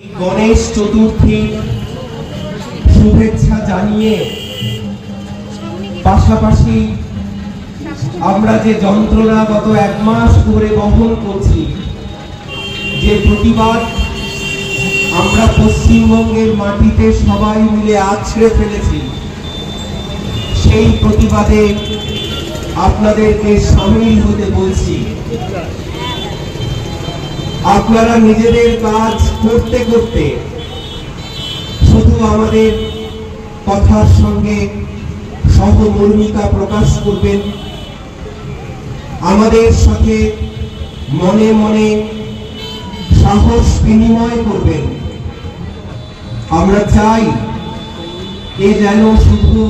गणेश चतुर्थी शुभेच्छा जानिए पाशापाशी আমরা যে যন্ত্রণা গত এক মাস ধরে বহন করছি, যে প্রতিবাদ আমরা পশ্চিমবঙ্গের মাটিতে সবাই মিলে আছড়ে ফেলেছি, সেই প্রতিবাদে আপনাদেরকে শামিল হতে বলছি। আপনারা নিজেদের কাজ করতে করতে শুধু আমাদের কথার সঙ্গে সহমর্মিতা প্রকাশ করবেন, আমাদের সাথে মনে মনে সাহস বিনিময় করবেন। আমরা চাই এ যেন শুধু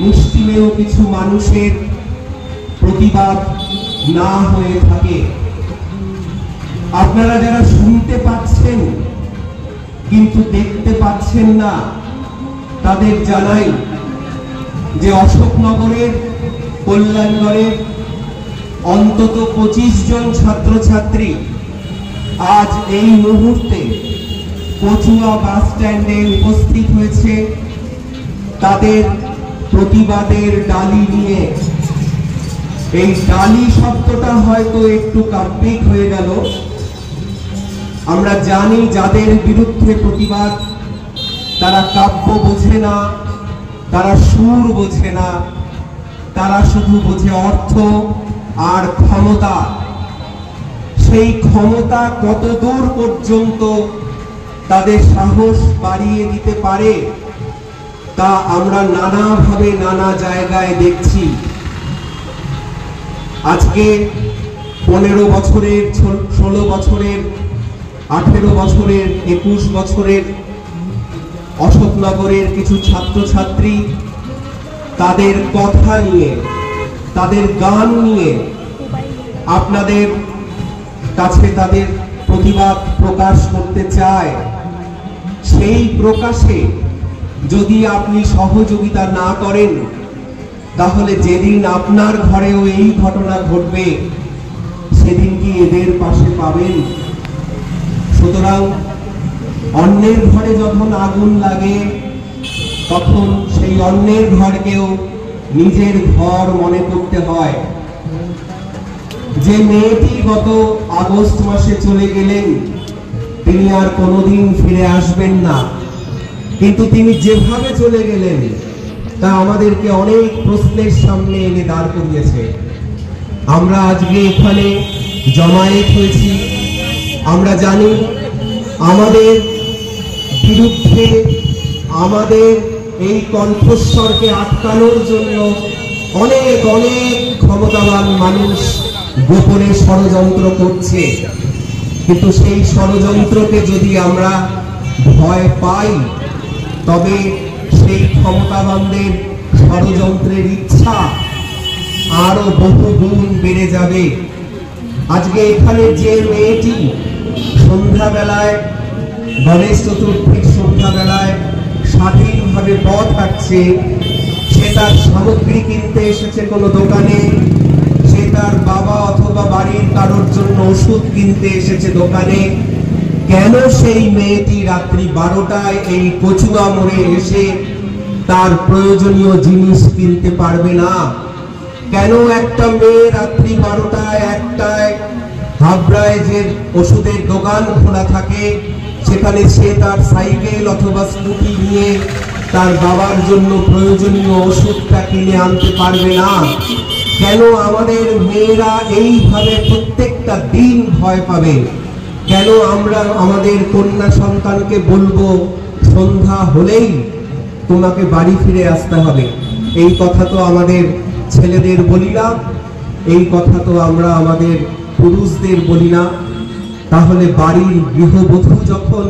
মুষ্টিমেয় কিছু মানুষের প্রতিবাদ না হয়ে থাকে। আপনারা যারা শুনতে পাচ্ছেন কিন্তু দেখতে পাচ্ছেন না, তাদের জানাই যে অশোকনগরের, কল্যাণগড়ের অন্তত 25 জন ছাত্রছাত্রী আজ এই মুহূর্তে কচুয়া বাস স্ট্যান্ডে উপস্থিত হয়েছে তাদের প্রতিবাদের ডালি নিয়ে। এই ডালি শব্দটা হয়তো একটু কাব্যিক হয়ে গেল। আমরা জানি যাদের বিরুদ্ধে প্রতিবাদ, তারা কাব্য বোঝে না, তারা সুর বোঝে না, তারা শুধু বোঝে অর্থ আর ক্ষমতা। সেই ক্ষমতা কত দূর পর্যন্ত তাদের সাহস বাড়িয়ে দিতে পারে তা আমরা নানাভাবে নানা জায়গায় দেখছি। আজকে 15 বছরের, 16 বছরের, 18 বছরের, 21 বছরের অশোকনগরের কিছু ছাত্রছাত্রী তাদের কথা নিয়ে, তাদের গান নিয়ে আপনাদের কাছে তাদের প্রতিবাদ প্রকাশ করতে চায়। সেই প্রকাশে যদি আপনি সহযোগিতা না করেন, তাহলে যেদিন আপনার ঘরেও এই ঘটনা ঘটবে, সেদিন কি এদের পাশে পাবেন? সুতরাং অন্যের ঘরে যখন আগুন লাগে, তখন সেই অন্যের ঘরকেও নিজের ঘর মনে করতে হয়। যে মেয়েটি গত আগস্ট মাসে চলে গেলেন, তিনি আর কোনোদিন ফিরে আসবেন না, কিন্তু তিনি যেভাবে চলে গেলেন তা আমাদেরকে অনেক প্রশ্নের সামনে এনে দাঁড় করিয়েছে। আমরা আজকে এখানে জমায়েত হয়েছি, আমরা জানি আমাদের বিরুদ্ধে, আমাদের এই কণ্ঠস্বরকে আটকানোর জন্য অনেক অনেক ক্ষমতাবান মানুষ গোপনে ষড়যন্ত্র করছে। কিন্তু সেই ষড়যন্ত্রকে যদি আমরা ভয় পাই, তবে সেই ক্ষমতাবানদের ষড়যন্ত্রের ইচ্ছা আরো বহুগুণ বেড়ে যাবে। আজকে এখানে যে মেয়েটি সন্ধ্যাবেলায়, গণেশ চতুর্থীর সন্ধ্যাবেলায় স্বাধীনভাবে পথ হাঁটছে, সে তার সামগ্রী কিনতে এসেছে কোনো দোকানে, সে তার বাবা অথবা বাড়ির কারোর জন্য ওষুধ কিনতে এসেছে দোকানে, কেন সেই মেয়েটি রাত্রি 12টায় এই কচুয়া মোড়ে এসে তার প্রয়োজনীয় জিনিস কিনতে পারবে না? কেন একটা মেয়ে রাত্রি 12টায়, 1টায় হাবড়ায় যে ওষুধের দোকান খোলা থাকে, সেখানে সে তার সাইকেল অথবা স্কুটি নিয়ে তার বাবার জন্য প্রয়োজনীয় ওষুধটা কিনে আনতে পারবে না? কেন আমাদের মেয়েরা এইভাবে প্রত্যেকটা দিন ভয় পাবে? কেন আমরা আমাদের কন্যা সন্তানকে বলবো সন্ধ্যা হলেই তোমাকে বাড়ি ফিরে আসতে হবে? এই কথা তো আমাদের ছেলেদের বলি না, এই কথা তো আমরা আমাদের পুরুষদের বলি না। তাহলে বাড়ির গৃহবধূ যখন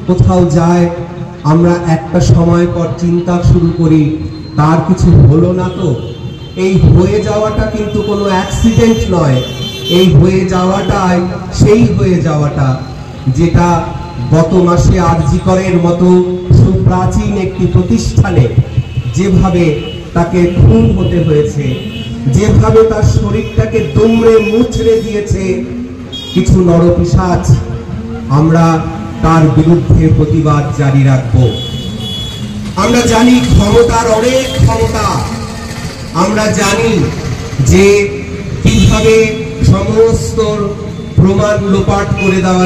কোথাও যায়, আমরা একটা সময় পর চিন্তা শুরু করি তার কিছু হলো না তো? এই হয়ে যাওয়াটা কিন্তু কোনো অ্যাক্সিডেন্ট নয়। এই হয়ে যাওয়াটাই সেই হয়ে যাওয়াটা যেটা গত মাসে আরজি করের মতো সুপ্রাচীন একটি প্রতিষ্ঠানে যেভাবে তাকে খুন হতে হয়েছে, যেভাবে তার শরীরটাকে দুমড়ে মুচড়ে দিয়েছে কিছু নরপিশাচ। আমরা তার বিরুদ্ধে প্রতিবাদ জারি রাখব। আমরা জানি ক্ষমতার অনেক ক্ষমতা, আমরা জানি যে কিভাবে সমস্ত প্রমাণ লোপাট করে দেওয়া